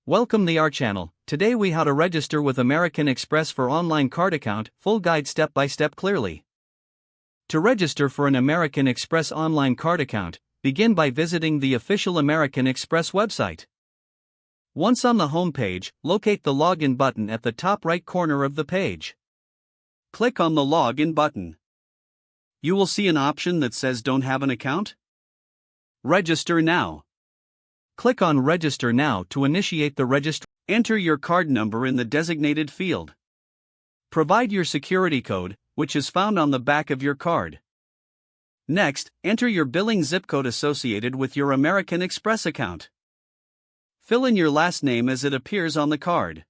Welcome to our channel. Today we how to register with American Express for online card account, full guide step by step clearly. To register for an American Express online card account, begin by visiting the official American Express website. Once on the home page, locate the login button at the top right corner of the page. Click on the login button. You will see an option that says don't have an account? Register now. Click on Register Now to initiate the registration. Enter your card number in the designated field. Provide your security code, which is found on the back of your card. Next, enter your billing zip code associated with your American Express account. Fill in your last name as it appears on the card.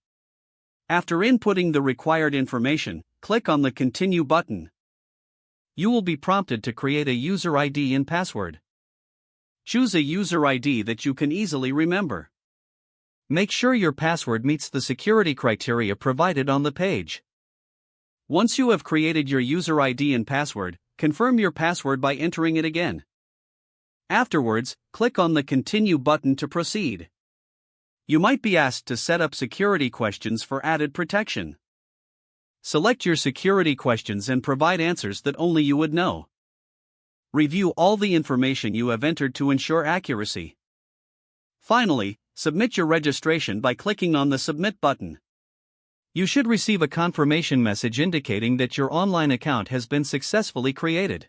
After inputting the required information, click on the Continue button. You will be prompted to create a user ID and password. Choose a user ID that you can easily remember. Make sure your password meets the security criteria provided on the page. Once you have created your user ID and password, confirm your password by entering it again. Afterwards, click on the Continue button to proceed. You might be asked to set up security questions for added protection. Select your security questions and provide answers that only you would know. Review all the information you have entered to ensure accuracy. Finally, submit your registration by clicking on the Submit button. You should receive a confirmation message indicating that your online account has been successfully created.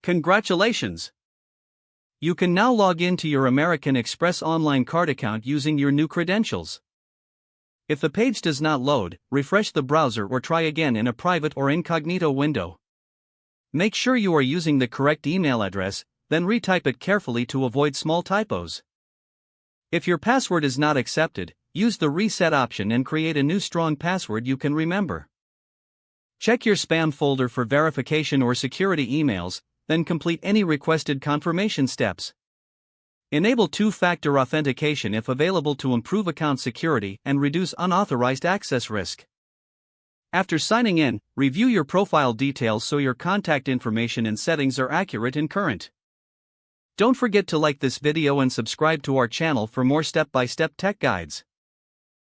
Congratulations! You can now log into your American Express online card account using your new credentials. If the page does not load, refresh the browser or try again in a private or incognito window. Make sure you are using the correct email address, then retype it carefully to avoid small typos. If your password is not accepted, use the reset option and create a new strong password you can remember. Check your spam folder for verification or security emails, then complete any requested confirmation steps. Enable two-factor authentication if available to improve account security and reduce unauthorized access risk. After signing in, review your profile details so your contact information and settings are accurate and current. Don't forget to like this video and subscribe to our channel for more step-by-step tech guides.